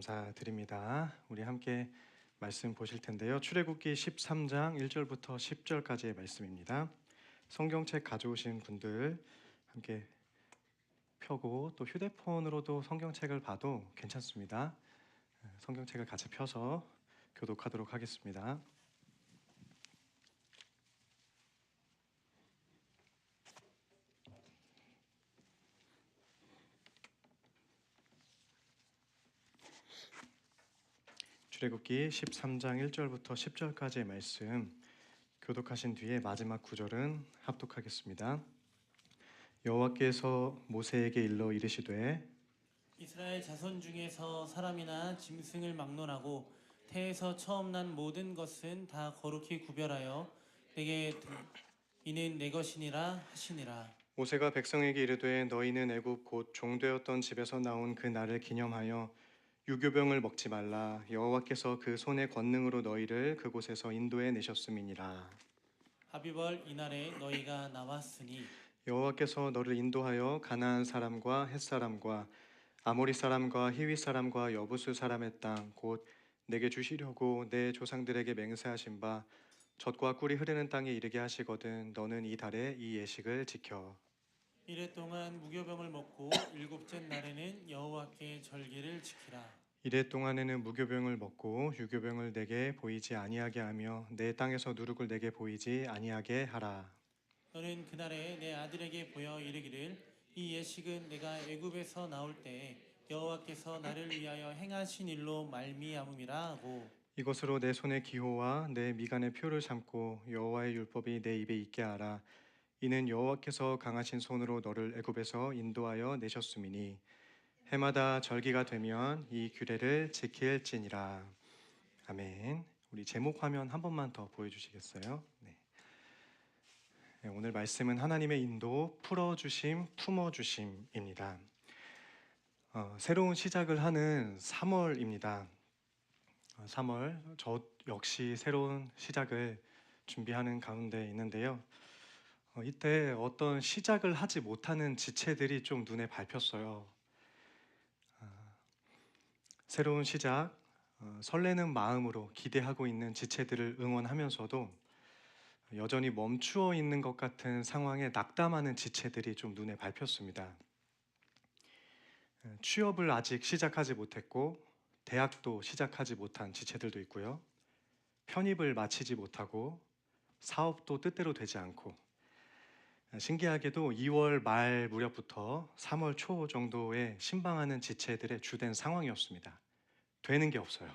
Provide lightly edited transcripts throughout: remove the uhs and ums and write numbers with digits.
감사드립니다. 우리 함께 말씀 보실 텐데요. 출애굽기 13장 1절부터 10절까지의 말씀입니다. 성경책 가져오신 분들 함께 펴고 또 휴대폰으로도 성경책을 봐도 괜찮습니다. 성경책을 같이 펴서 교독하도록 하겠습니다. 출애굽기 13장 1절부터 10절까지의 말씀 교독하신 뒤에 마지막 구절은 합독하겠습니다. 여호와께서 모세에게 일러 이르시되 이스라엘 자손 중에서 사람이나 짐승을 막론하고 태에서 처음 난 모든 것은 다 거룩히 구별하여 이는 내 것이니라 하시니라. 모세가 백성에게 이르되 너희는 애굽 곧 종되었던 집에서 나온 그 날을 기념하여 유교병을 먹지 말라. 여호와께서 그 손의 권능으로 너희를 그곳에서 인도해 내셨음이니라. 아비벌 이날에 너희가 나왔으니 여호와께서 너를 인도하여 가나안 사람과 헷 사람과 아모리 사람과 히위 사람과 여부수 사람의 땅 곧 내게 주시려고 내 조상들에게 맹세하신 바 젖과 꿀이 흐르는 땅에 이르게 하시거든 너는 이 달에 이 예식을 지켜. 이래 동안 무교병을 먹고 일곱째 날에는 여호와께 절기를 지키라. 이래 동안에는 무교병을 먹고 유교병을 내게 보이지 아니하게 하며 내 땅에서 누룩을 내게 보이지 아니하게 하라. 너는 그날에 내 아들에게 보여 이르기를 이 예식은 내가 애굽에서 나올 때 여호와께서 나를 위하여 행하신 일로 말미암음이라 하고 이것으로 내 손의 기호와 내 미간의 표를 삼고 여호와의 율법이 내 입에 있게 하라. 이는 여호와께서 강하신 손으로 너를 애굽에서 인도하여 내셨음이니 해마다 절기가 되면 이 규례를 지킬지니라. 아멘. 우리 제목 화면 한 번만 더 보여주시겠어요? 네. 오늘 말씀은 하나님의 인도, 풀어주심, 품어주심입니다. 새로운 시작을 하는 3월입니다. 3월, 저 역시 새로운 시작을 준비하는 가운데 있는데요. 이때 어떤 시작을 하지 못하는 지체들이 좀 눈에 밟혔어요. 새로운 시작, 설레는 마음으로 기대하고 있는 지체들을 응원하면서도 여전히 멈추어 있는 것 같은 상황에 낙담하는 지체들이 좀 눈에 밟혔습니다. 취업을 아직 시작하지 못했고 대학도 시작하지 못한 지체들도 있고요. 편입을 마치지 못하고 사업도 뜻대로 되지 않고 신기하게도 2월 말 무렵부터 3월 초 정도에 신방하는 지체들의 주된 상황이었습니다. 되는 게 없어요.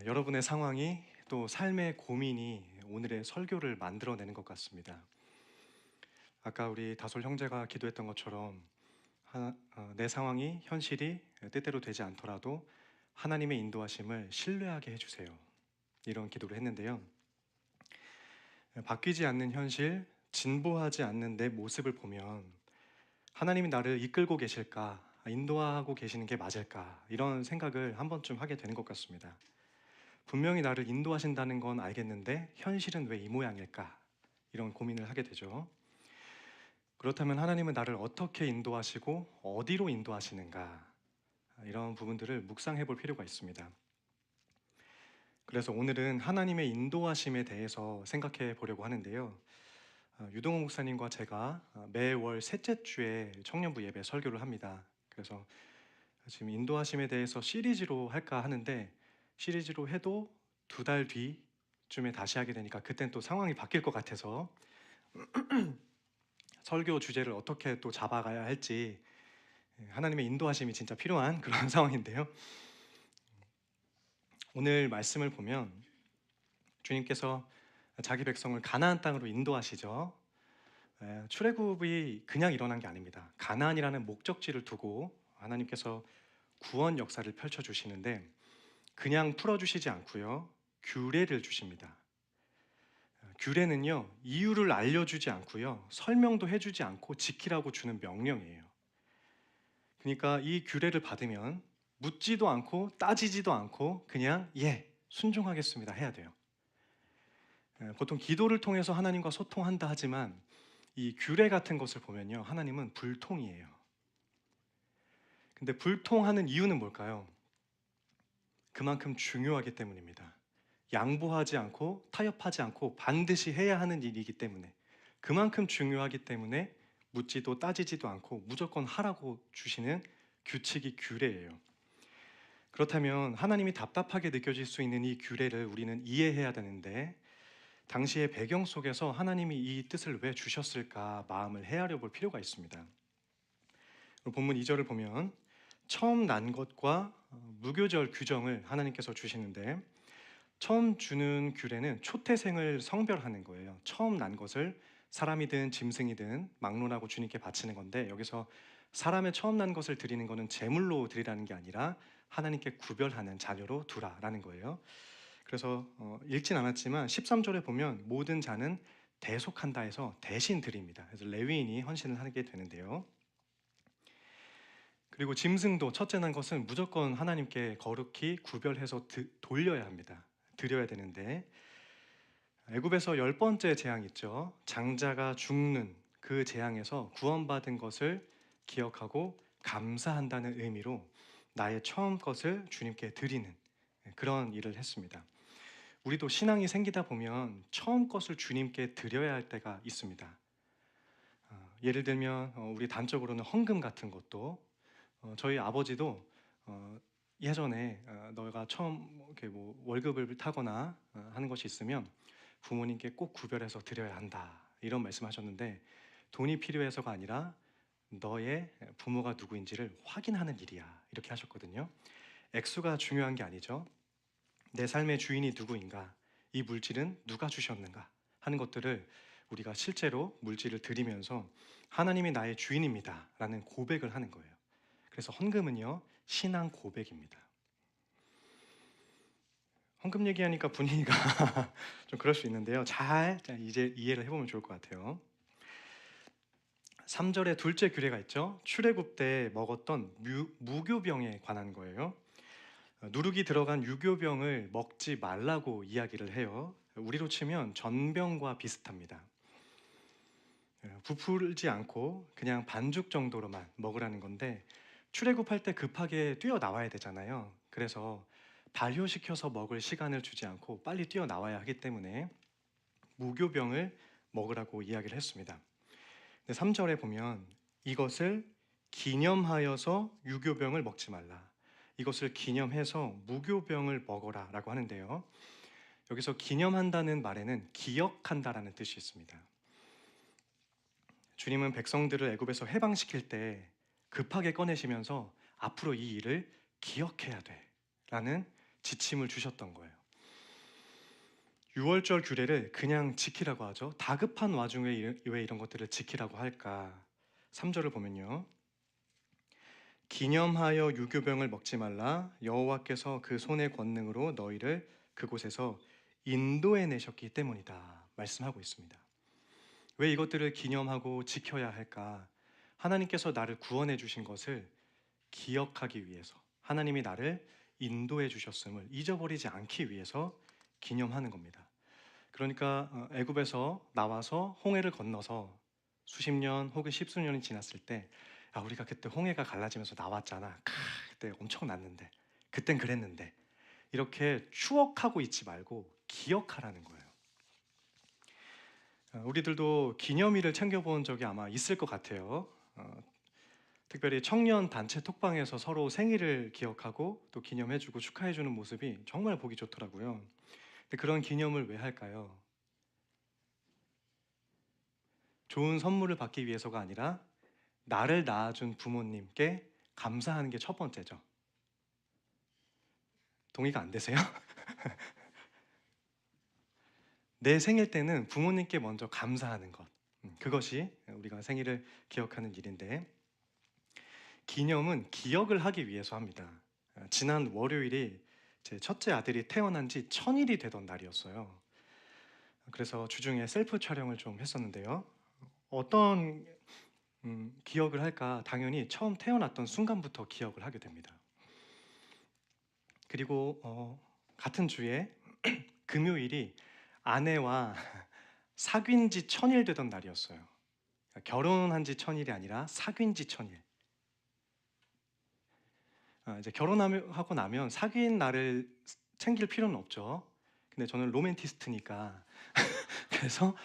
여러분의 상황이 또 삶의 고민이 오늘의 설교를 만들어내는 것 같습니다. 아까 우리 다솔 형제가 기도했던 것처럼 내 상황이 현실이 뜻대로 되지 않더라도 하나님의 인도하심을 신뢰하게 해주세요. 이런 기도를 했는데요. 바뀌지 않는 현실, 진보하지 않는 내 모습을 보면 하나님이 나를 이끌고 계실까, 인도하고 계시는 게 맞을까 이런 생각을 한 번쯤 하게 되는 것 같습니다. 분명히 나를 인도하신다는 건 알겠는데 현실은 왜 이 모양일까? 이런 고민을 하게 되죠. 그렇다면 하나님은 나를 어떻게 인도하시고 어디로 인도하시는가? 이런 부분들을 묵상해 볼 필요가 있습니다. 그래서 오늘은 하나님의 인도하심에 대해서 생각해 보려고 하는데요. 유동호 목사님과 제가 매월 셋째 주에 청년부 예배 설교를 합니다. 그래서 지금 인도하심에 대해서 시리즈로 할까 하는데 시리즈로 해도 2달 뒤쯤에 다시 하게 되니까 그땐 또 상황이 바뀔 것 같아서 설교 주제를 어떻게 또 잡아가야 할지 하나님의 인도하심이 진짜 필요한 그런 상황인데요. 오늘 말씀을 보면 주님께서 자기 백성을 가나안 땅으로 인도하시죠. 출애굽이 그냥 일어난 게 아닙니다. 가나안이라는 목적지를 두고 하나님께서 구원 역사를 펼쳐주시는데 그냥 풀어주시지 않고요. 규례를 주십니다. 규례는요. 이유를 알려주지 않고요. 설명도 해주지 않고 지키라고 주는 명령이에요. 그러니까 이 규례를 받으면 묻지도 않고 따지지도 않고 그냥 순종하겠습니다 해야 돼요. 보통 기도를 통해서 하나님과 소통한다 하지만 이 규례 같은 것을 보면요. 하나님은 불통이에요. 근데 불통하는 이유는 뭘까요? 그만큼 중요하기 때문입니다. 양보하지 않고 타협하지 않고 반드시 해야 하는 일이기 때문에, 그만큼 중요하기 때문에 묻지도 따지지도 않고 무조건 하라고 주시는 규칙이 규례예요. 그렇다면 하나님이 답답하게 느껴질 수 있는 이 규례를 우리는 이해해야 되는데, 당시의 배경 속에서 하나님이 이 뜻을 왜 주셨을까 마음을 헤아려 볼 필요가 있습니다. 본문 2절을 보면 처음 난 것과 무교절 규정을 하나님께서 주시는데, 처음 주는 규례는 초태생을 성별하는 거예요. 처음 난 것을 사람이든 짐승이든 막론하고 주님께 바치는 건데, 여기서 사람의 처음 난 것을 드리는 것은 제물로 드리라는 게 아니라 하나님께 구별하는 자녀로 두라라는 거예요. 그래서 읽진 않았지만 13절에 보면 모든 자는 대속한다 해서 대신 드립니다. 그래서 레위인이 헌신을 하게 되는데요. 그리고 짐승도 첫째 난 것은 무조건 하나님께 거룩히 구별해서 돌려야 합니다. 드려야 되는데, 애굽에서 10번째 재앙 있죠. 장자가 죽는 그 재앙에서 구원받은 것을 기억하고 감사한다는 의미로 나의 처음 것을 주님께 드리는 그런 일을 했습니다. 우리도 신앙이 생기다 보면 처음 것을 주님께 드려야 할 때가 있습니다. 예를 들면 우리 단적으로는 헌금 같은 것도, 저희 아버지도 예전에 너가 처음 이렇게 뭐 월급을 타거나 하는 것이 있으면 부모님께 꼭 구별해서 드려야 한다, 이런 말씀하셨는데, 돈이 필요해서가 아니라 너의 부모가 누구인지를 확인하는 일이야, 이렇게 하셨거든요. 액수가 중요한 게 아니죠. 내 삶의 주인이 누구인가, 이 물질은 누가 주셨는가 하는 것들을 우리가 실제로 물질을 드리면서 하나님이 나의 주인입니다 라는 고백을 하는 거예요. 그래서 헌금은요, 신앙 고백입니다. 헌금 얘기하니까 분위기가 좀 그럴 수 있는데요. 잘 이제 이해를 해보면 좋을 것 같아요. 3절에 둘째 규례가 있죠. 출애굽 때 먹었던 무교병에 관한 거예요. 누룩이 들어간 유교병을 먹지 말라고 이야기를 해요. 우리로 치면 전병과 비슷합니다. 부풀지 않고 그냥 반죽 정도로만 먹으라는 건데, 출애굽할 때 급하게 뛰어나와야 되잖아요. 그래서 발효시켜서 먹을 시간을 주지 않고 빨리 뛰어나와야 하기 때문에 무교병을 먹으라고 이야기를 했습니다. 3절에 보면 이것을 기념하여서 유교병을 먹지 말라, 이것을 기념해서 무교병을 먹어라 라고 하는데요. 여기서 기념한다는 말에는 기억한다라는 뜻이 있습니다. 주님은 백성들을 애굽에서 해방시킬 때 급하게 꺼내시면서 앞으로 이 일을 기억해야 돼 라는 지침을 주셨던 거예요. 유월절 규례를 그냥 지키라고 하죠. 다급한 와중에 왜 이런 것들을 지키라고 할까? 3절을 보면요, 기념하여 유교병을 먹지 말라, 여호와께서 그 손의 권능으로 너희를 그곳에서 인도해 내셨기 때문이다 말씀하고 있습니다. 왜 이것들을 기념하고 지켜야 할까? 하나님께서 나를 구원해 주신 것을 기억하기 위해서, 하나님이 나를 인도해 주셨음을 잊어버리지 않기 위해서 기념하는 겁니다. 그러니까 애굽에서 나와서 홍해를 건너서 수십 년 혹은 십수년이 지났을 때, 우리가 그때 홍해가 갈라지면서 나왔잖아, 그때 엄청 났는데, 그땐 그랬는데, 이렇게 추억하고 있지 말고 기억하라는 거예요. 우리들도 기념일을 챙겨본 적이 아마 있을 것 같아요. 특별히 청년 단체 톡방에서 서로 생일을 기억하고 또 기념해주고 축하해주는 모습이 정말 보기 좋더라고요. 근데 그런 기념을 왜 할까요? 좋은 선물을 받기 위해서가 아니라 나를 낳아준 부모님께 감사하는 게 첫 번째죠. 동의가 안 되세요? 내 생일 때는 부모님께 먼저 감사하는 것, 그것이 우리가 생일을 기억하는 일인데, 기념은 기억을 하기 위해서 합니다. 지난 월요일이 제 첫째 아들이 태어난 지 1000일이 되던 날이었어요. 그래서 주중에 셀프 촬영을 좀 했었는데요. 어떤 기억을 할까? 당연히 처음 태어났던 순간부터 기억을 하게 됩니다. 그리고 같은 주에 금요일이 아내와 사귄 지 1000일 되던 날이었어요. 결혼한 지 1000일이 아니라 사귄 지 1000일. 이제 결혼하고 나면 사귄 나를 챙길 필요는 없죠. 근데 저는 로맨티스트니까 그래서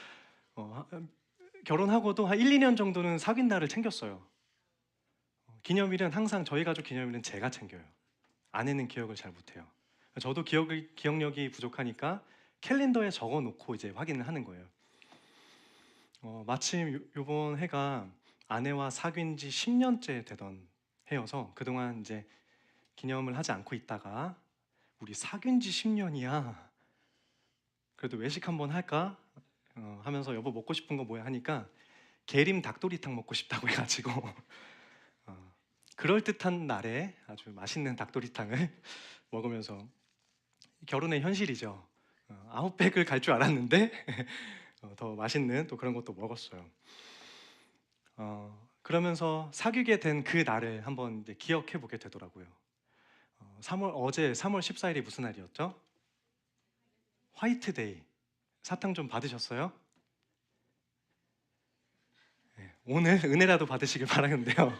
어, 결혼하고도 한 1, 2년 정도는 사귄 날을 챙겼어요. 기념일은 항상 저희 가족 기념일은 제가 챙겨요. 아내는 기억을 잘 못해요. 저도 기억력이 부족하니까 캘린더에 적어 놓고 이제 확인을 하는 거예요. 마침 요번 해가 아내와 사귄 지 10년째 되던 해여서 그동안 이제 기념을 하지 않고 있다가 우리 사귄 지 10년이야. 그래도 외식 한번 할까? 하면서 여보 먹고 싶은 거 뭐야 하니까 게림 닭도리탕 먹고 싶다고 해가지고 어, 그럴듯한 날에 아주 맛있는 닭도리탕을 먹으면서 결혼의 현실이죠. 아웃백을 갈 줄 알았는데 더 맛있는 또 그런 것도 먹었어요. 그러면서 사귀게 된 그 날을 한번 이제 기억해 보게 되더라고요. 어제 3월 14일이 무슨 날이었죠? 화이트데이. 사탕 좀 받으셨어요? 네, 오늘 은혜라도 받으시길 바라는데요.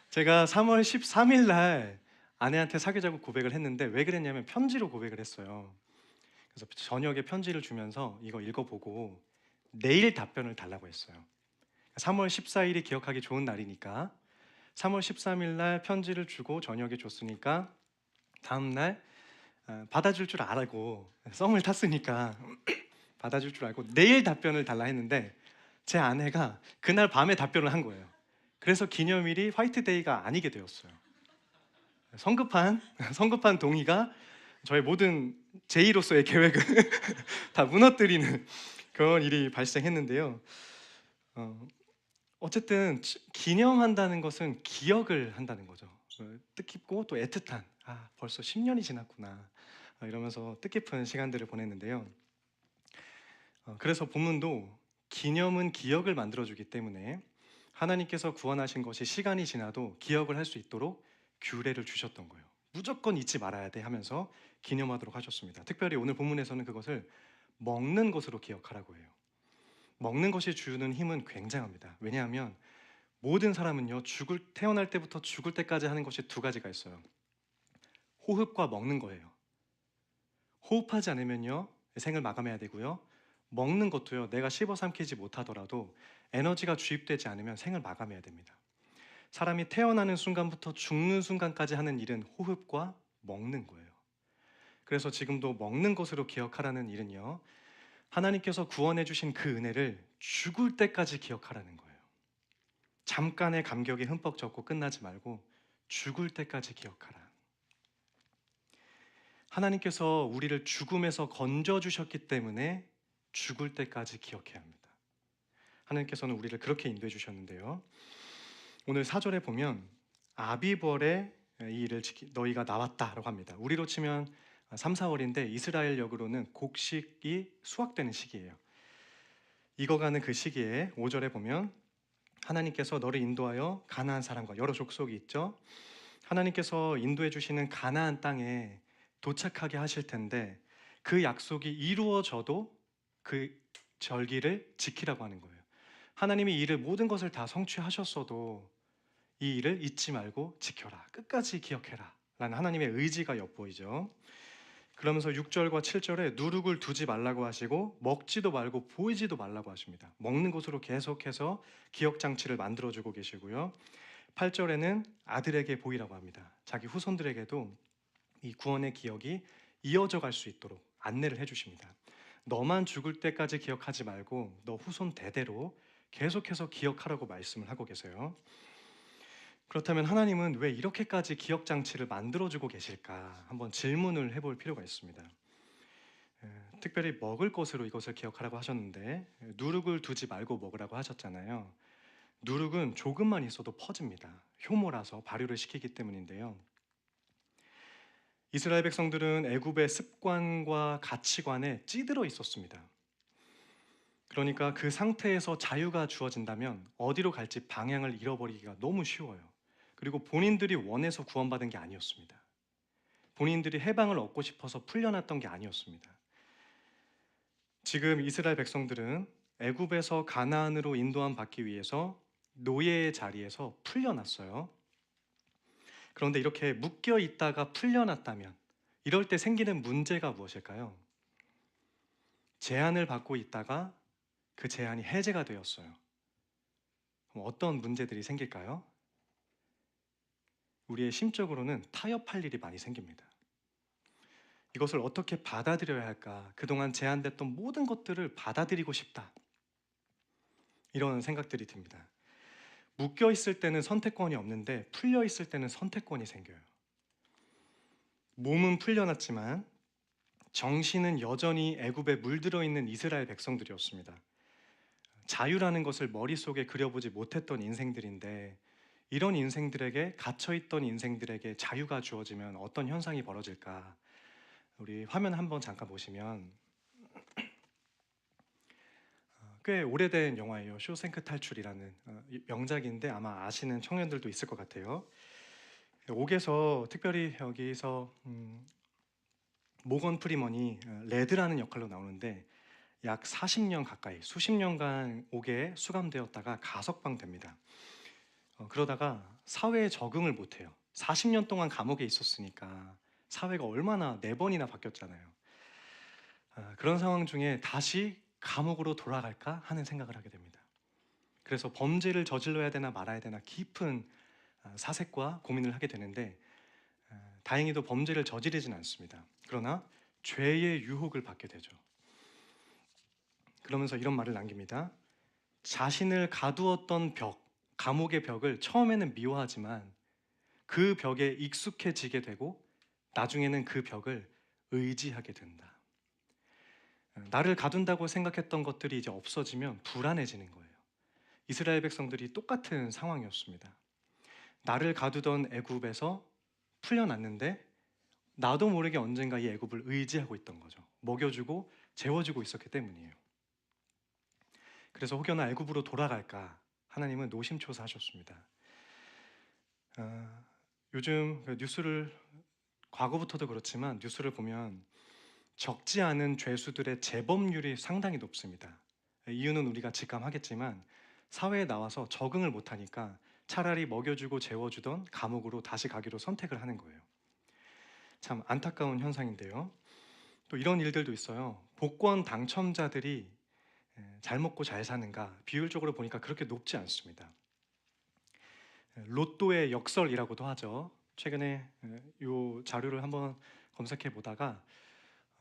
제가 3월 13일 날 아내한테 사귀자고 고백을 했는데 왜 그랬냐면 편지로 고백을 했어요. 그래서 저녁에 편지를 주면서 이거 읽어보고 내일 답변을 달라고 했어요. 3월 14일이 기억하기 좋은 날이니까 3월 13일 날 편지를 주고 저녁에 줬으니까 다음 날 받아줄 줄 알고 썸을 탔으니까 받아줄 줄 알고 내일 답변을 달라 했는데 제 아내가 그날 밤에 답변을 한 거예요. 그래서 기념일이 화이트데이가 아니게 되었어요. 성급한 성급한 동의가 저의 모든 제의로서의 계획을 다 무너뜨리는 그런 일이 발생했는데요. 어쨌든 기념한다는 것은 기억을 한다는 거죠. 뜻깊고 또 애틋한 벌써 10년이 지났구나 이러면서 뜻깊은 시간들을 보냈는데요. 그래서 본문도 기념은 기억을 만들어주기 때문에 하나님께서 구원하신 것이 시간이 지나도 기억을 할 수 있도록 규례를 주셨던 거예요. 무조건 잊지 말아야 돼 하면서 기념하도록 하셨습니다. 특별히 오늘 본문에서는 그것을 먹는 것으로 기억하라고 해요. 먹는 것이 주는 힘은 굉장합니다. 왜냐하면 모든 사람은요 태어날 때부터 죽을 때까지 하는 것이 두 가지가 있어요. 호흡과 먹는 거예요. 호흡하지 않으면요 생을 마감해야 되고요. 먹는 것도요 내가 씹어 삼키지 못하더라도 에너지가 주입되지 않으면 생을 마감해야 됩니다. 사람이 태어나는 순간부터 죽는 순간까지 하는 일은 호흡과 먹는 거예요. 그래서 지금도 먹는 것으로 기억하라는 일은요 하나님께서 구원해 주신 그 은혜를 죽을 때까지 기억하라는 거예요. 잠깐의 감격이 흠뻑 젖고 끝나지 말고 죽을 때까지 기억하라. 하나님께서 우리를 죽음에서 건져 주셨기 때문에 죽을 때까지 기억해야 합니다. 하나님께서는 우리를 그렇게 인도해 주셨는데요. 오늘 4절에 보면 아비벌에 이 일을 너희가 나왔다라고 합니다. 우리로 치면 3, 4월인데 이스라엘 역으로는 곡식이 수확되는 시기예요. 익어가는 그 시기에 5절에 보면 하나님께서 너를 인도하여 가나안 사람과 여러 족속이 있죠. 하나님께서 인도해 주시는 가나안 땅에 도착하게 하실 텐데 그 약속이 이루어져도 그 절기를 지키라고 하는 거예요. 하나님이 이 일을 모든 것을 다 성취하셨어도 이 일을 잊지 말고 지켜라. 끝까지 기억해라. 라는 하나님의 의지가 엿보이죠. 그러면서 6절과 7절에 누룩을 두지 말라고 하시고 먹지도 말고 보이지도 말라고 하십니다. 먹는 것으로 계속해서 기억장치를 만들어주고 계시고요. 8절에는 아들에게 보이라고 합니다. 자기 후손들에게도 이 구원의 기억이 이어져 갈 수 있도록 안내를 해주십니다. 너만 죽을 때까지 기억하지 말고 너 후손 대대로 계속해서 기억하라고 말씀을 하고 계세요. 그렇다면 하나님은 왜 이렇게까지 기억장치를 만들어주고 계실까? 한번 질문을 해볼 필요가 있습니다. 특별히 먹을 것으로 이것을 기억하라고 하셨는데 누룩을 두지 말고 먹으라고 하셨잖아요. 누룩은 조금만 있어도 퍼집니다. 효모라서 발효를 시키기 때문인데요. 이스라엘 백성들은 애굽의 습관과 가치관에 찌들어 있었습니다. 그러니까 그 상태에서 자유가 주어진다면 어디로 갈지 방향을 잃어버리기가 너무 쉬워요. 그리고 본인들이 원해서 구원받은 게 아니었습니다. 본인들이 해방을 얻고 싶어서 풀려났던 게 아니었습니다. 지금 이스라엘 백성들은 애굽에서 가나안으로 인도함 받기 위해서 노예의 자리에서 풀려났어요. 그런데 이렇게 묶여 있다가 풀려났다면 이럴 때 생기는 문제가 무엇일까요? 제한을 받고 있다가 그 제한이 해제가 되었어요. 그럼 어떤 문제들이 생길까요? 우리의 심적으로는 타협할 일이 많이 생깁니다. 이것을 어떻게 받아들여야 할까? 그동안 제한됐던 모든 것들을 받아들이고 싶다. 이런 생각들이 듭니다. 묶여 있을 때는 선택권이 없는데 풀려 있을 때는 선택권이 생겨요. 몸은 풀려났지만 정신은 여전히 애굽에 물들어 있는 이스라엘 백성들이었습니다. 자유라는 것을 머릿속에 그려보지 못했던 인생들인데 이런 인생들에게 갇혀있던 인생들에게 자유가 주어지면 어떤 현상이 벌어질까? 우리 화면 한번 잠깐 보시면 꽤 오래된 영화예요. 쇼생크 탈출이라는 명작인데 아마 아시는 청년들도 있을 것 같아요. 옥에서 특별히 여기서 모건 프리먼이 레드라는 역할로 나오는데 약 40년 가까이 수십 년간 옥에 수감되었다가 가석방됩니다. 그러다가 사회에 적응을 못해요. 40년 동안 감옥에 있었으니까 사회가 얼마나 4번이나 바뀌었잖아요. 그런 상황 중에 다시 감옥으로 돌아갈까 하는 생각을 하게 됩니다. 그래서 범죄를 저질러야 되나 말아야 되나 깊은 사색과 고민을 하게 되는데 다행히도 범죄를 저지르진 않습니다. 그러나 죄의 유혹을 받게 되죠. 그러면서 이런 말을 남깁니다. 자신을 가두었던 벽, 감옥의 벽을 처음에는 미워하지만 그 벽에 익숙해지게 되고 나중에는 그 벽을 의지하게 된다. 나를 가둔다고 생각했던 것들이 이제 없어지면 불안해지는 거예요. 이스라엘 백성들이 똑같은 상황이었습니다. 나를 가두던 애굽에서 풀려났는데 나도 모르게 언젠가 이 애굽을 의지하고 있던 거죠. 먹여주고 재워주고 있었기 때문이에요. 그래서 혹여나 애굽으로 돌아갈까 하나님은 노심초사하셨습니다. 요즘 뉴스를 과거부터도 그렇지만 뉴스를 보면 적지 않은 죄수들의 재범률이 상당히 높습니다. 이유는 우리가 직감하겠지만 사회에 나와서 적응을 못하니까 차라리 먹여주고 재워주던 감옥으로 다시 가기로 선택을 하는 거예요. 참 안타까운 현상인데요. 또 이런 일들도 있어요. 복권 당첨자들이 잘 먹고 잘 사는가 비율적으로 보니까 그렇게 높지 않습니다. 로또의 역설이라고도 하죠. 최근에 이 자료를 한번 검색해 보다가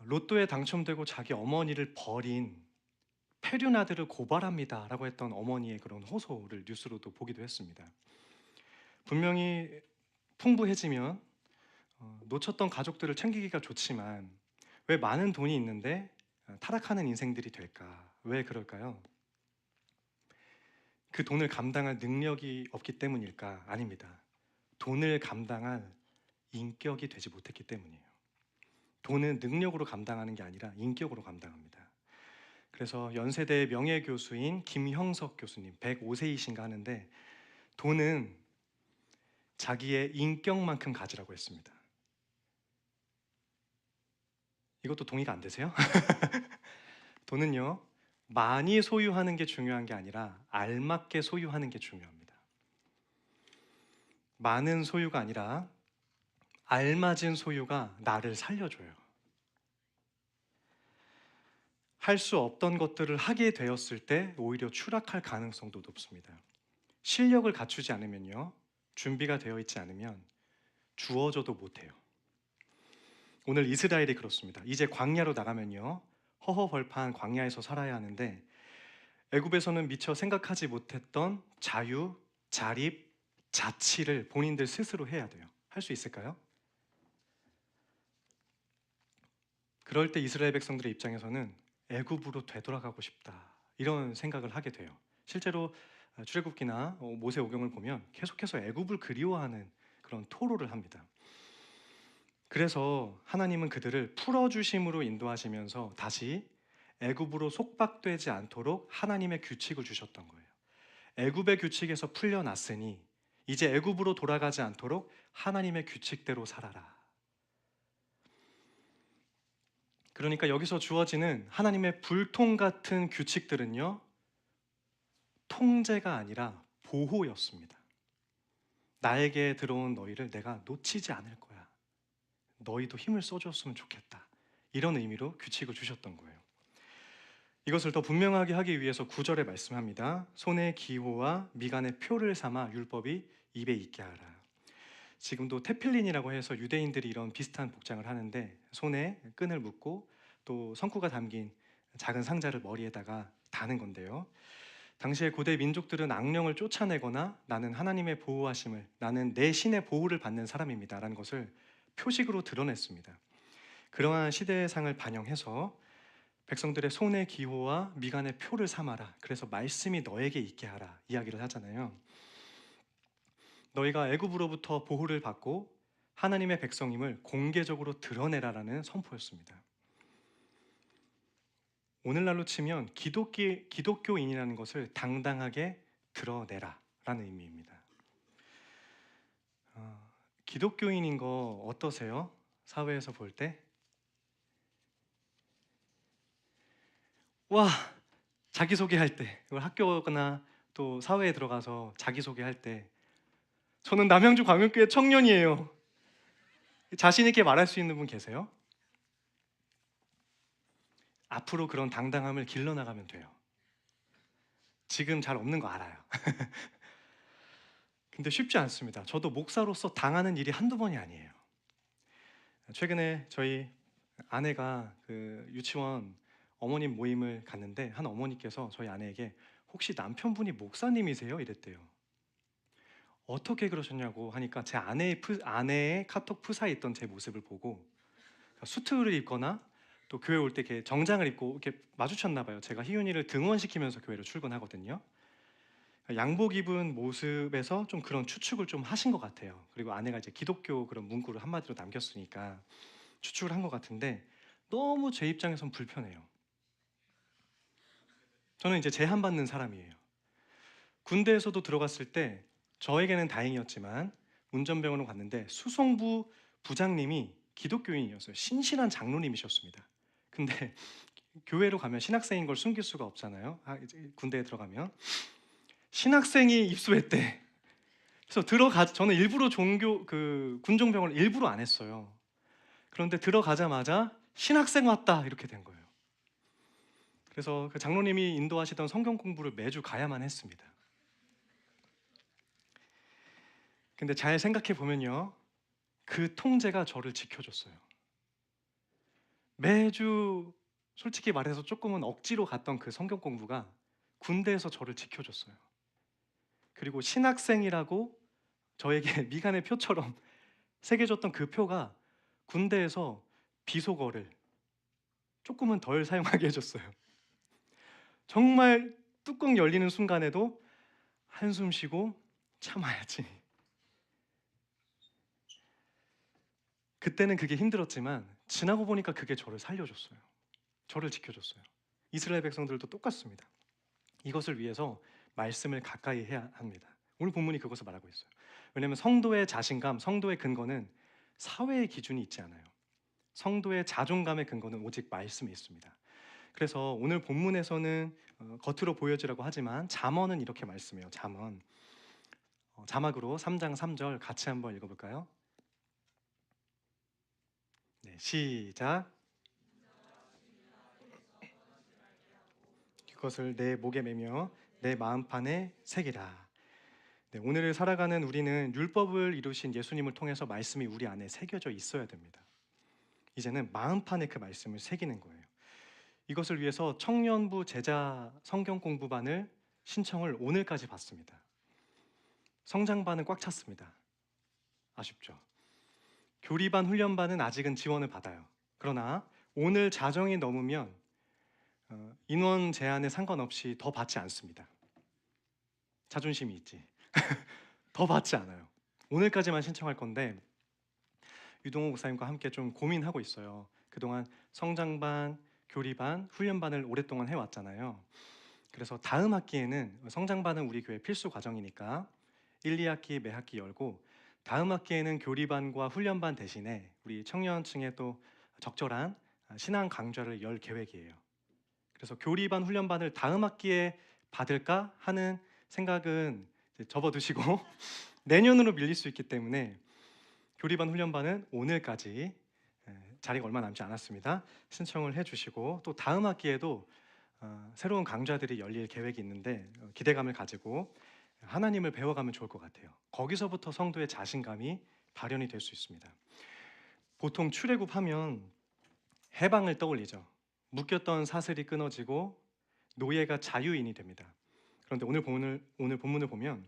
로또에 당첨되고 자기 어머니를 버린 페륜아들을 고발합니다 라고 했던 어머니의 그런 호소를 뉴스로도 보기도 했습니다. 분명히 풍부해지면 놓쳤던 가족들을 챙기기가 좋지만 왜 많은 돈이 있는데 타락하는 인생들이 될까? 왜 그럴까요? 그 돈을 감당할 능력이 없기 때문일까? 아닙니다. 돈을 감당할 인격이 되지 못했기 때문이에요. 돈은 능력으로 감당하는 게 아니라 인격으로 감당합니다. 그래서 연세대 명예교수인 김형석 교수님 105세이신가 하는데 돈은 자기의 인격만큼 가지라고 했습니다. 이것도 동의가 안 되세요? 돈은요 많이 소유하는 게 중요한 게 아니라 알맞게 소유하는 게 중요합니다. 많은 소유가 아니라 알맞은 소유가 나를 살려줘요. 할 수 없던 것들을 하게 되었을 때 오히려 추락할 가능성도 높습니다. 실력을 갖추지 않으면요 준비가 되어 있지 않으면 주어져도 못해요. 오늘 이스라엘이 그렇습니다. 이제 광야로 나가면요 허허벌판 광야에서 살아야 하는데 애굽에서는 미처 생각하지 못했던 자유, 자립, 자치를 본인들 스스로 해야 돼요. 할 수 있을까요? 그럴 때 이스라엘 백성들의 입장에서는 애굽으로 되돌아가고 싶다 이런 생각을 하게 돼요. 실제로 출애굽기나 모세오경을 보면 계속해서 애굽을 그리워하는 그런 토로를 합니다. 그래서 하나님은 그들을 풀어주심으로 인도하시면서 다시 애굽으로 속박되지 않도록 하나님의 규칙을 주셨던 거예요. 애굽의 규칙에서 풀려났으니 이제 애굽으로 돌아가지 않도록 하나님의 규칙대로 살아라. 그러니까 여기서 주어지는 하나님의 불통 같은 규칙들은요 통제가 아니라 보호였습니다. 나에게 들어온 너희를 내가 놓치지 않을 거야. 너희도 힘을 써줬으면 좋겠다. 이런 의미로 규칙을 주셨던 거예요. 이것을 더 분명하게 하기 위해서 9절에 말씀합니다. 손의 기호와 미간의 표를 삼아 율법이 입에 있게 하라. 지금도 테필린이라고 해서 유대인들이 이런 비슷한 복장을 하는데 손에 끈을 묶고 또 성구가 담긴 작은 상자를 머리에다가 다는 건데요. 당시에 고대 민족들은 악령을 쫓아내거나 나는 하나님의 보호하심을, 나는 내 신의 보호를 받는 사람입니다 라는 것을 표식으로 드러냈습니다. 그러한 시대상을 반영해서 백성들의 손의 기호와 미간의 표를 삼아라. 그래서 말씀이 너에게 있게 하라 이야기를 하잖아요. 너희가 애굽으로부터 보호를 받고 하나님의 백성임을 공개적으로 드러내라라는 선포였습니다. 오늘날로 치면 기독교인이라는 것을 당당하게 드러내라라는 의미입니다. 기독교인인 거 어떠세요? 사회에서 볼 때? 와, 자기소개할 때, 학교나 또 사회에 들어가서 자기소개할 때 저는 남양주 광역교회 청년이에요. 자신 있게 말할 수 있는 분 계세요? 앞으로 그런 당당함을 길러나가면 돼요. 지금 잘 없는 거 알아요. 근데 쉽지 않습니다. 저도 목사로서 당하는 일이 한두 번이 아니에요. 최근에 저희 아내가 그 유치원 어머님 모임을 갔는데 한 어머니께서 저희 아내에게 혹시 남편분이 목사님이세요? 이랬대요. 어떻게 그러셨냐고 하니까 제 아내의 카톡 프사에 있던 제 모습을 보고 수트를 입거나 또 교회 올 때 이렇게 정장을 입고 이렇게 마주쳤나 봐요. 제가 희윤이를 등원시키면서 교회로 출근하거든요. 양복 입은 모습에서 좀 그런 추측을 좀 하신 것 같아요. 그리고 아내가 이제 기독교 그런 문구를 한마디로 남겼으니까 추측을 한 것 같은데 너무 제 입장에선 불편해요. 저는 이제 제한받는 사람이에요. 군대에서도 들어갔을 때 저에게는 다행이었지만 운전병으로 갔는데 수송부 부장님이 기독교인이었어요. 신실한 장로님이셨습니다. 근데 교회로 가면 신학생인 걸 숨길 수가 없잖아요. 이제 군대에 들어가면 신학생이 입소했대. 그래서 저는 일부러 군종병을 일부러 안 했어요. 그런데 들어가자마자 신학생 왔다 이렇게 된 거예요. 그래서 그 장로님이 인도하시던 성경 공부를 매주 가야만 했습니다. 근데 잘 생각해 보면요, 그 통제가 저를 지켜줬어요. 매주 솔직히 말해서 조금은 억지로 갔던 그 성경 공부가 군대에서 저를 지켜줬어요. 그리고 신학생이라고 저에게 미간의 표처럼 새겨졌던 그 표가 군대에서 비속어를 조금은 덜 사용하게 해줬어요. 정말 뚜껑 열리는 순간에도 한숨 쉬고 참아야지. 그때는 그게 힘들었지만 지나고 보니까 그게 저를 살려줬어요. 저를 지켜줬어요. 이스라엘 백성들도 똑같습니다. 이것을 위해서 말씀을 가까이 해야 합니다. 오늘 본문이 그것을 말하고 있어요. 왜냐하면 성도의 자신감, 성도의 근거는 사회의 기준이 있지 않아요. 성도의 자존감의 근거는 오직 말씀에 있습니다. 그래서 오늘 본문에서는 겉으로 보여지라고 하지만 잠언은 이렇게 말씀해요. 잠언 자막으로 3장 3절 같이 한번 읽어볼까요? 네, 시작. 그것을 내 목에 매며 내 마음판에 새기라. 네, 오늘을 살아가는 우리는 율법을 이루신 예수님을 통해서 말씀이 우리 안에 새겨져 있어야 됩니다. 이제는 마음판에 그 말씀을 새기는 거예요. 이것을 위해서 청년부 제자 성경 공부반을 신청을 오늘까지 받습니다. 성장반은 꽉 찼습니다. 아쉽죠? 교리반, 훈련반은 아직은 지원을 받아요. 그러나 오늘 자정이 넘으면 인원 제한에 상관없이 더 받지 않습니다. 자존심이 있지. 더 받지 않아요. 오늘까지만 신청할 건데 유동호 목사님과 함께 좀 고민하고 있어요. 그동안 성장반, 교리반, 훈련반을 오랫동안 해왔잖아요. 그래서 다음 학기에는 성장반은 우리 교회 필수 과정이니까 1, 2학기 매 학기 열고 다음 학기에는 교리반과 훈련반 대신에 우리 청년층에 또 적절한 신앙 강좌를 열 계획이에요. 그래서 교리반, 훈련반을 다음 학기에 받을까 하는 생각은 접어두시고 내년으로 밀릴 수 있기 때문에 교리반 훈련반은 오늘까지 자리가 얼마 남지 않았습니다. 신청을 해주시고 또 다음 학기에도 새로운 강좌들이 열릴 계획이 있는데 기대감을 가지고 하나님을 배워가면 좋을 것 같아요. 거기서부터 성도의 자신감이 발현이 될 수 있습니다. 보통 출애굽하면 해방을 떠올리죠. 묶였던 사슬이 끊어지고 노예가 자유인이 됩니다. 그런데 오늘 본문을 보면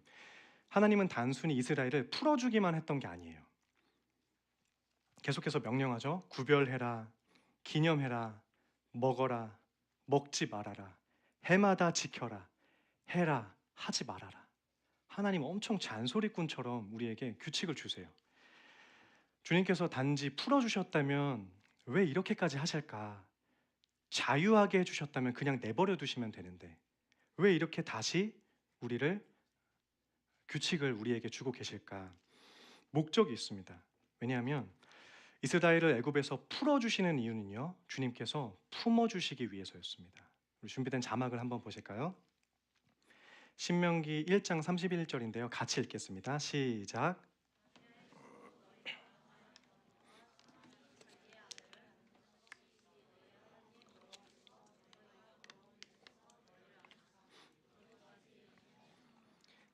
하나님은 단순히 이스라엘을 풀어주기만 했던 게 아니에요. 계속해서 명령하죠. 구별해라, 기념해라, 먹어라, 먹지 말아라, 해마다 지켜라, 해라, 하지 말아라. 하나님 엄청 잔소리꾼처럼 우리에게 규칙을 주세요. 주님께서 단지 풀어주셨다면 왜 이렇게까지 하실까? 자유하게 해주셨다면 그냥 내버려 두시면 되는데 왜 이렇게 다시 규칙을 우리에게 주고 계실까? 목적이 있습니다. 왜냐하면 이스라엘을 애굽에서 풀어주시는 이유는요, 주님께서 품어주시기 위해서였습니다. 우리 준비된 자막을 한번 보실까요? 신명기 1장 31절인데요. 같이 읽겠습니다. 시작.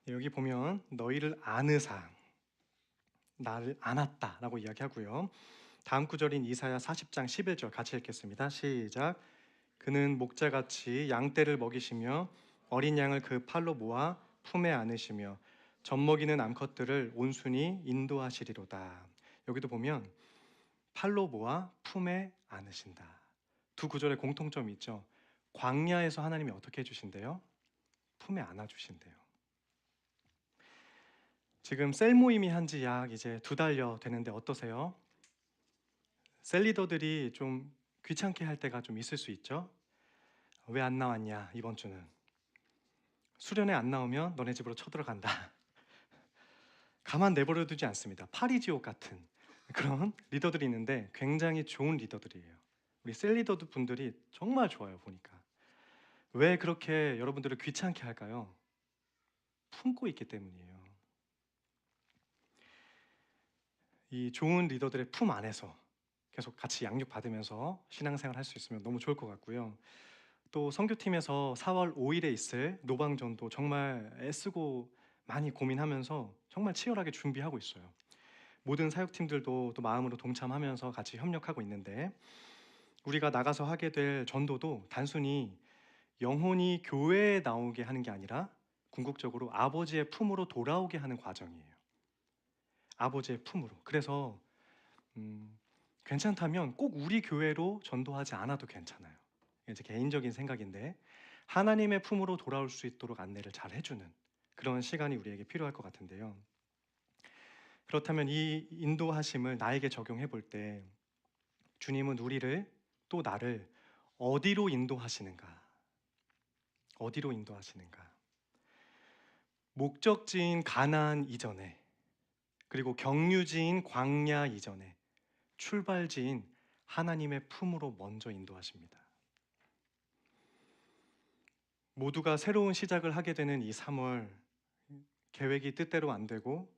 여기 보면 너희를 아느사 나를 안았다라고 이야기하고요. 다음 구절인 이사야 40장 11절 같이 읽겠습니다. 시작. 그는 목자같이 양떼를 먹이시며 어린 양을 그 팔로 모아 품에 안으시며 젖먹이는 암컷들을 온순히 인도하시리로다. 여기도 보면 팔로 모아 품에 안으신다. 두 구절에 공통점이 있죠. 광야에서 하나님이 어떻게 해주신대요? 품에 안아주신대요. 지금 셀 모임이 한지 약 이제 2달여 되는데 어떠세요? 셀 리더들이 좀 귀찮게 할 때가 좀 있을 수 있죠. 왜 안 나왔냐 이번 주는. 수련회 안 나오면 너네 집으로 쳐들어간다. 가만 내버려 두지 않습니다. 파리지옥 같은 그런 리더들이 있는데 굉장히 좋은 리더들이에요. 우리 셀 리더 분들이 정말 좋아요. 보니까 왜 그렇게 여러분들을 귀찮게 할까요? 품고 있기 때문이에요. 이 좋은 리더들의 품 안에서 계속 같이 양육받으면서 신앙생활 할 수 있으면 너무 좋을 것 같고요. 또 선교팀에서 4월 5일에 있을 노방전도 정말 애쓰고 많이 고민하면서 정말 치열하게 준비하고 있어요. 모든 사역팀들도 또 마음으로 동참하면서 같이 협력하고 있는데 우리가 나가서 하게 될 전도도 단순히 영혼이 교회에 나오게 하는 게 아니라 궁극적으로 아버지의 품으로 돌아오게 하는 과정이에요. 아버지의 품으로. 그래서 괜찮다면 꼭 우리 교회로 전도하지 않아도 괜찮아요. 이제 개인적인 생각인데 하나님의 품으로 돌아올 수 있도록 안내를 잘 해주는 그런 시간이 우리에게 필요할 것 같은데요. 그렇다면 이 인도하심을 나에게 적용해 볼 때 주님은 우리를 또 나를 어디로 인도하시는가? 어디로 인도하시는가? 목적지인 가나안 이전에 그리고 경유지인 광야 이전에 출발지인 하나님의 품으로 먼저 인도하십니다. 모두가 새로운 시작을 하게 되는 이 3월 계획이 뜻대로 안 되고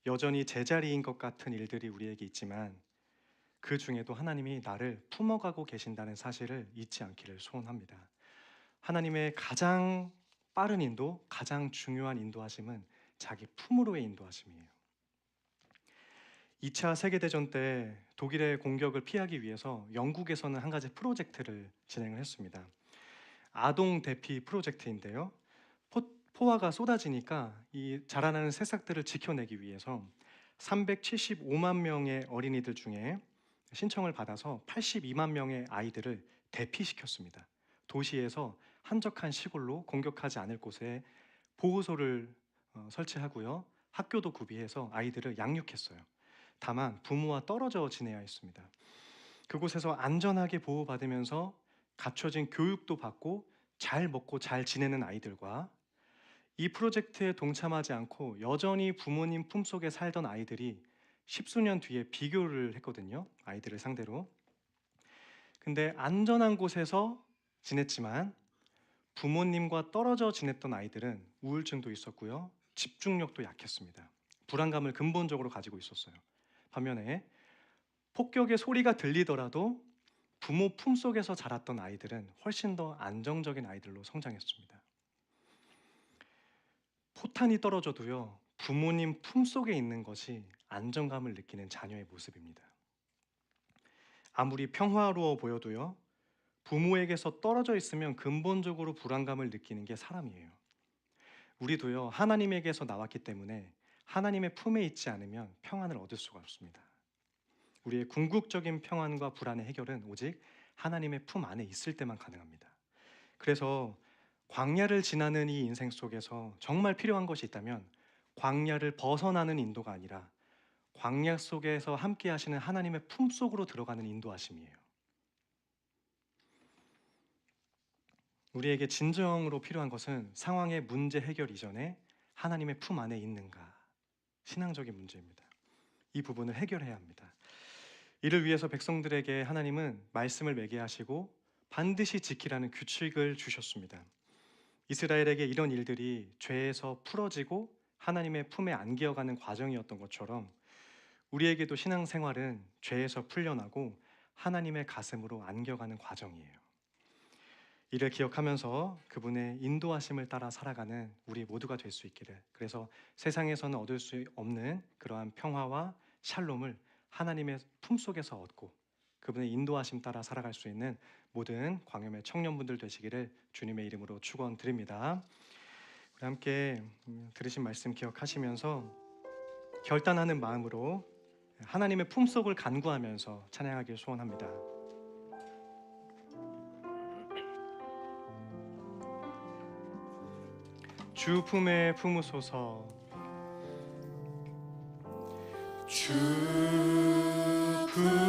여전히 제자리인 것 같은 일들이 우리에게 있지만 그 중에도 하나님이 나를 품어가고 계신다는 사실을 잊지 않기를 소원합니다. 하나님의 가장 빠른 인도, 가장 중요한 인도하심은 자기 품으로의 인도하심이에요. 2차 세계대전 때 독일의 공격을 피하기 위해서 영국에서는 한 가지 프로젝트를 진행을 했습니다. 아동 대피 프로젝트인데요. 포화가 쏟아지니까 이 자라나는 새싹들을 지켜내기 위해서 375만 명의 어린이들 중에 신청을 받아서 82만 명의 아이들을 대피시켰습니다. 도시에서 한적한 시골로 공격하지 않을 곳에 보호소를 설치하고요. 학교도 구비해서 아이들을 양육했어요. 다만 부모와 떨어져 지내야 했습니다. 그곳에서 안전하게 보호받으면서 갖춰진 교육도 받고 잘 먹고 잘 지내는 아이들과 이 프로젝트에 동참하지 않고 여전히 부모님 품속에 살던 아이들이 십수년 뒤에 비교를 했거든요. 아이들을 상대로. 근데 안전한 곳에서 지냈지만 부모님과 떨어져 지냈던 아이들은 우울증도 있었고요. 집중력도 약했습니다. 불안감을 근본적으로 가지고 있었어요. 반면에 폭격의 소리가 들리더라도 부모 품속에서 자랐던 아이들은 훨씬 더 안정적인 아이들로 성장했습니다. 포탄이 떨어져도요, 부모님 품속에 있는 것이 안정감을 느끼는 자녀의 모습입니다. 아무리 평화로워 보여도요, 부모에게서 떨어져 있으면 근본적으로 불안감을 느끼는 게 사람이에요. 우리도요, 하나님에게서 나왔기 때문에 하나님의 품에 있지 않으면 평안을 얻을 수가 없습니다. 우리의 궁극적인 평안과 불안의 해결은 오직 하나님의 품 안에 있을 때만 가능합니다. 그래서 광야를 지나는 이 인생 속에서 정말 필요한 것이 있다면 광야를 벗어나는 인도가 아니라 광야 속에서 함께 하시는 하나님의 품 속으로 들어가는 인도하심이에요. 우리에게 진정으로 필요한 것은 상황의 문제 해결 이전에 하나님의 품 안에 있는가, 신앙적인 문제입니다. 이 부분을 해결해야 합니다. 이를 위해서 백성들에게 하나님은 말씀을 맹계하시고 반드시 지키라는 규칙을 주셨습니다. 이스라엘에게 이런 일들이 죄에서 풀어지고 하나님의 품에 안기어가는 과정이었던 것처럼 우리에게도 신앙생활은 죄에서 풀려나고 하나님의 가슴으로 안겨가는 과정이에요. 이를 기억하면서 그분의 인도하심을 따라 살아가는 우리 모두가 될 수 있기를, 그래서 세상에서는 얻을 수 없는 그러한 평화와 샬롬을 하나님의 품속에서 얻고 그분의 인도하심 따라 살아갈 수 있는 모든 광야의 청년분들 되시기를 주님의 이름으로 축원드립니다. 우리 함께 들으신 말씀 기억하시면서 결단하는 마음으로 하나님의 품속을 간구하면서 찬양하길 소원합니다. 주 품에 품으소서, 주 품에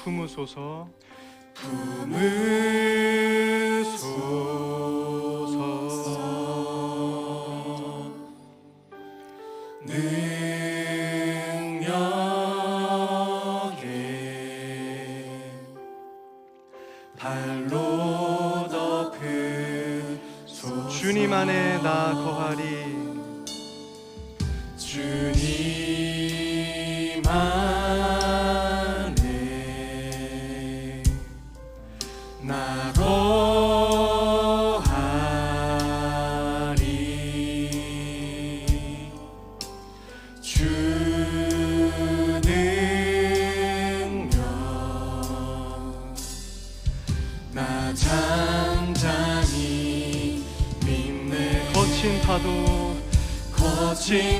품으소서, 품으소서. 능력에 발로 덮은 주님 안에 나 거하리, 주님 안에 나 거하리, 주 능력 나 잠잠히 믿네. 거친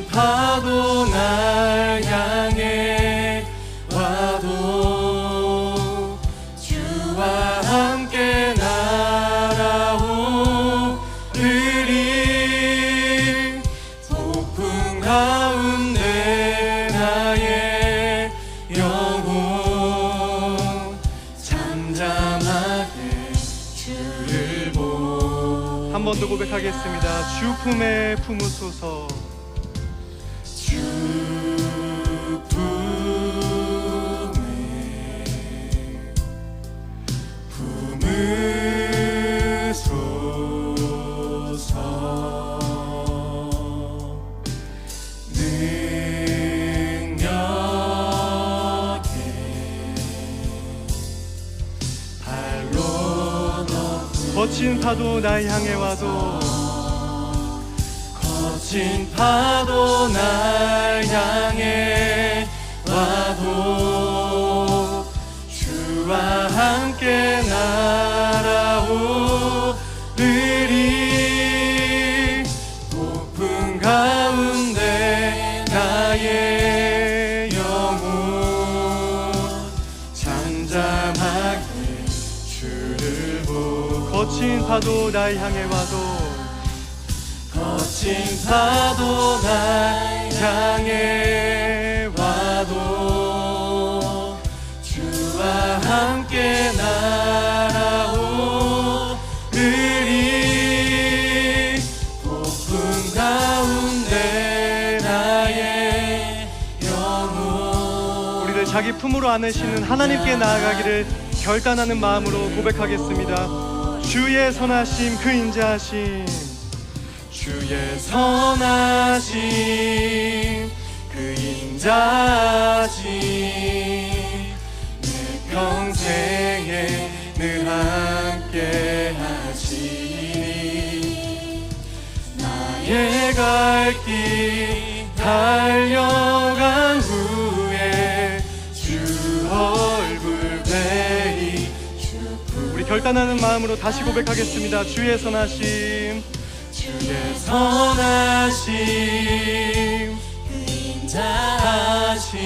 파도 날 향해 와도 주와 함께 날아오르리. 폭풍 가운데 나의 영혼 잠잠하게 주를 보. 한 번 더 고백하겠습니다. 주 품에 품으소서, 주 품에 품으소서. 능력에 발로 넣고 거친 파도 날 향해 와도, 거친 파도 날 향해 와도 주와 함께 날아오르리. 폭풍 가운데 나의 영혼 잠잠하게 주를 보. 거친 파도 날 향해 와도, 거친 파도 날 향해 와도 주와 함께 날아오르리. 폭풍 가운데 나의 영혼. 우리를 자기 품으로 안으시는 하나님께 나아가기를 결단하는 마음으로 고백하겠습니다. 주의 선하심 그 인자하심, 주 주의 선하심 그 인자심 내 평생에 늘 함께 하시니 나의 갈 길 달려간 후에 주 얼굴 뵈이. 우리 결단하는 마음으로 다시 고백하겠습니다. 주의 선하심 주의 선하심 그 인자하심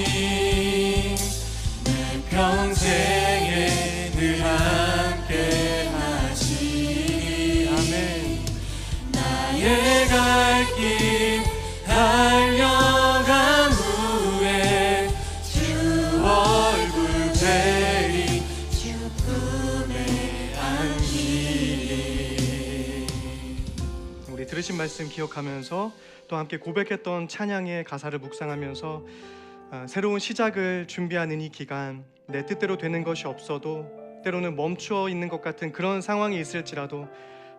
내 평생에 늘 함께 하시니 아멘. 나의 갈 길 달려간 후에 주 얼굴 뵈리 주 품에 안기리. 우리 들으신 말씀 기억하면서 또 함께 고백했던 찬양의 가사를 묵상하면서 새로운 시작을 준비하는 이 기간, 내 뜻대로 되는 것이 없어도 때로는 멈추어 있는 것 같은 그런 상황이 있을지라도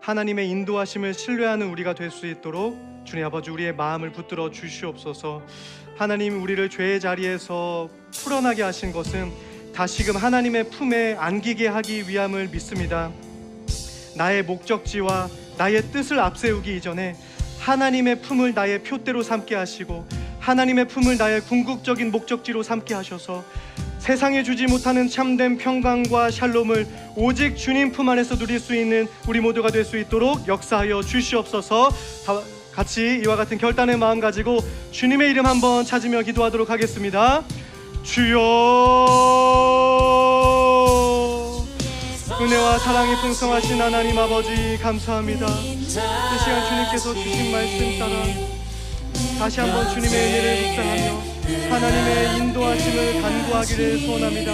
하나님의 인도하심을 신뢰하는 우리가 될 수 있도록 주님 아버지 우리의 마음을 붙들어 주시옵소서. 하나님, 우리를 죄의 자리에서 풀어나게 하신 것은 다시금 하나님의 품에 안기게 하기 위함을 믿습니다. 나의 목적지와 나의 뜻을 앞세우기 이전에 하나님의 품을 나의 표대로 삼게 하시고 하나님의 품을 나의 궁극적인 목적지로 삼게 하셔서 세상에 주지 못하는 참된 평강과 샬롬을 오직 주님 품 안에서 누릴 수 있는 우리 모두가 될 수 있도록 역사하여 주시옵소서. 다 같이 이와 같은 결단의 마음 가지고 주님의 이름 한번 찾으며 기도하도록 하겠습니다. 주여, 은혜와 사랑이 풍성하신 하나님 아버지 감사합니다. 이 시간 주님께서 주신 말씀 따라 다시 한번 주님의 은혜를 묵상하며 하나님의 인도하심을 간구하기를 소원합니다.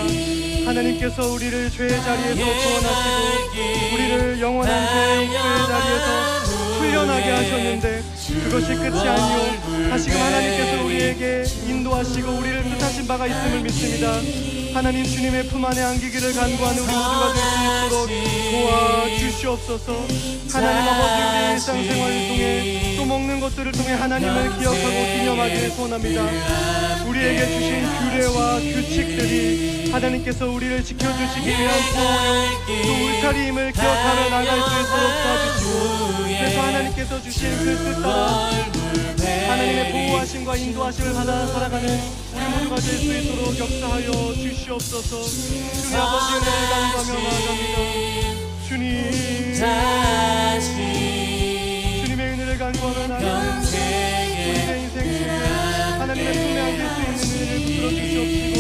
하나님께서 우리를 죄의 자리에서 구원하시고 우리를 영원한 죄의 용서의 자리에서 풀려나게 하셨는데 그것이 끝이 아니요 다시금 하나님께서 우리에게 인도하시고 우리를 뜻하신 바가 있음을 믿습니다. 하나님, 주님의 품 안에 안기기를 간구하는 우리 모두가 될 수 있도록 도와주시옵소서. 하나님 아버지, 우리의 일상생활을 통해 또 먹는 것들을 통해 하나님을 기억하고 기념하기를 소원합니다. 우리에게 주신 규례와 규칙들이 하나님께서 우리를 지켜주시기 위한 보호요 또 울타리임을 기억하며 나갈 수 있도록 도와주시고, 그래서 하나님께서 주신 그 뜻 따라 하나님의 보호하심과 인도하심을 받아 살아가는 우리 모두가 될 수 있도록 역사하여 주시옵소서. 주님 아버지, 은혜를 간구하며 나아갑니다. 주님, 주님의 은혜를 간구하며 나아갑니다. 우리의 인생 속에 하나님의 품에 안길 수 있는 은혜를 부풀어 주시옵시고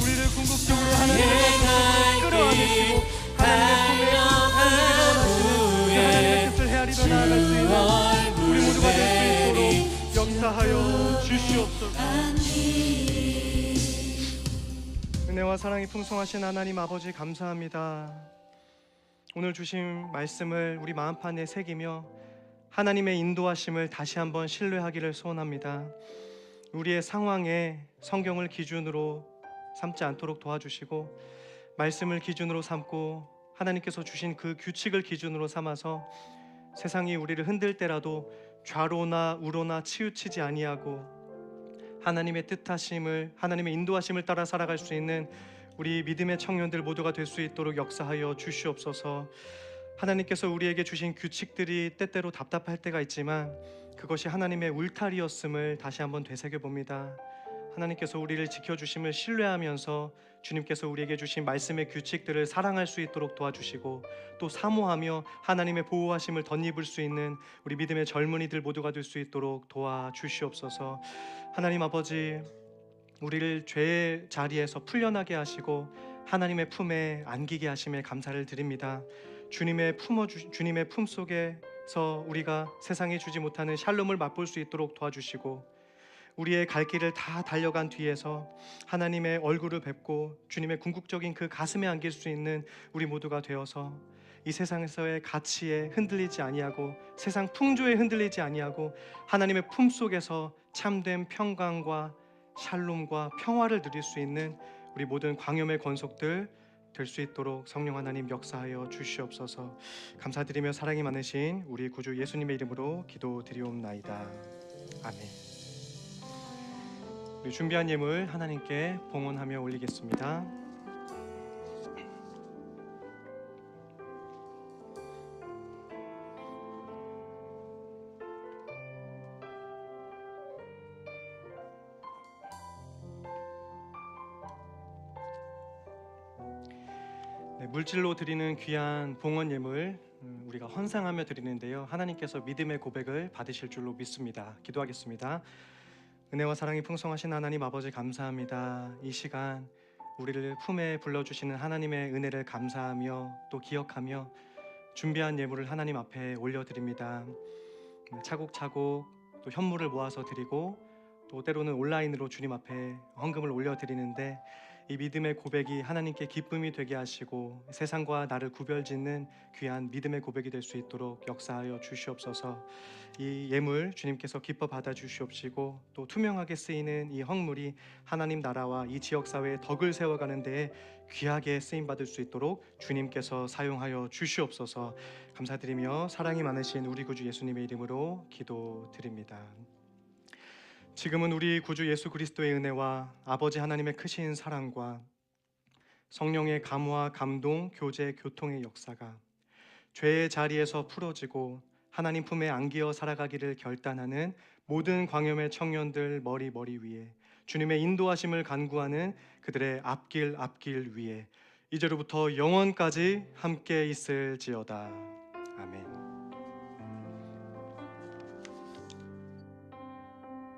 우리를 궁극적으로 하나님의 품으로 끌어안으시고 하나님의 품에 안기를 원하시는 그 하나님의 뜻을 헤아리며 나아갈 수 있는 우리 모두가 될 수 있도록 역사하여 주시옵소서. 은혜와 사랑이 풍성하신 하나님 아버지 감사합니다. 오늘 주신 말씀을 우리 마음판에 새기며 하나님의 인도하심을 다시 한번 신뢰하기를 소원합니다. 우리의 상황에 성경을 기준으로 삼지 않도록 도와주시고 말씀을 기준으로 삼고 하나님께서 주신 그 규칙을 기준으로 삼아서 세상이 우리를 흔들 때라도 좌로나 우로나 치우치지 아니하고 하나님의 뜻하심을, 하나님의 인도하심을 따라 살아갈 수 있는 우리 믿음의 청년들 모두가 될 수 있도록 역사하여 주시옵소서. 하나님께서 우리에게 주신 규칙들이 때때로 답답할 때가 있지만 그것이 하나님의 울타리였음을 다시 한번 되새겨봅니다. 하나님께서 우리를 지켜주심을 신뢰하면서 주님께서 우리에게 주신 말씀의 규칙들을 사랑할 수 있도록 도와주시고 또 사모하며 하나님의 보호하심을 덧입을 수 있는 우리 믿음의 젊은이들 모두가 될 수 있도록 도와주시옵소서. 하나님 아버지, 우리를 죄의 자리에서 풀려나게 하시고 하나님의 품에 안기게 하심에 감사를 드립니다. 주님의 품 속에서 우리가 세상에 주지 못하는 샬롬을 맛볼 수 있도록 도와주시고 우리의 갈 길을 다 달려간 뒤에서 하나님의 얼굴을 뵙고 주님의 궁극적인 그 가슴에 안길 수 있는 우리 모두가 되어서 이 세상에서의 가치에 흔들리지 아니하고 세상 풍조에 흔들리지 아니하고 하나님의 품 속에서 참된 평강과 샬롬과 평화를 누릴 수 있는 우리 모든 광염의 권속들 될 수 있도록 성령 하나님 역사하여 주시옵소서. 감사드리며 사랑이 많으신 우리 구주 예수님의 이름으로 기도드리옵나이다. 아멘. 우리 준비한 예물 하나님께 봉헌하며 올리겠습니다. 네, 물질로 드리는 귀한 봉헌 예물 우리가 헌상하며 드리는데요. 하나님께서 믿음의 고백을 받으실 줄로 믿습니다. 기도하겠습니다. 은혜와 사랑이 풍성하신 하나님 아버지 감사합니다. 이 시간 우리를 품에 불러주시는 하나님의 은혜를 감사하며 또 기억하며 준비한 예물을 하나님 앞에 올려드립니다. 차곡차곡 또 현물을 모아서 드리고 또 때로는 온라인으로 주님 앞에 헌금을 올려드리는데 이 믿음의 고백이 하나님께 기쁨이 되게 하시고 세상과 나를 구별짓는 귀한 믿음의 고백이 될 수 있도록 역사하여 주시옵소서. 이 예물 주님께서 기뻐 받아 주시옵시고 또 투명하게 쓰이는 이 헌물이 하나님 나라와 이 지역사회에 덕을 세워가는 데에 귀하게 쓰임받을 수 있도록 주님께서 사용하여 주시옵소서. 감사드리며 사랑이 많으신 우리 구주 예수님의 이름으로 기도드립니다. 지금은 우리 구주 예수 그리스도의 은혜와 아버지 하나님의 크신 사랑과 성령의 감화, 감동, 교제, 교통의 역사가 죄의 자리에서 풀어지고 하나님 품에 안기어 살아가기를 결단하는 모든 광염의 청년들 머리 위에 주님의 인도하심을 간구하는 그들의 앞길 위에 이제로부터 영원까지 함께 있을지어다. 아멘.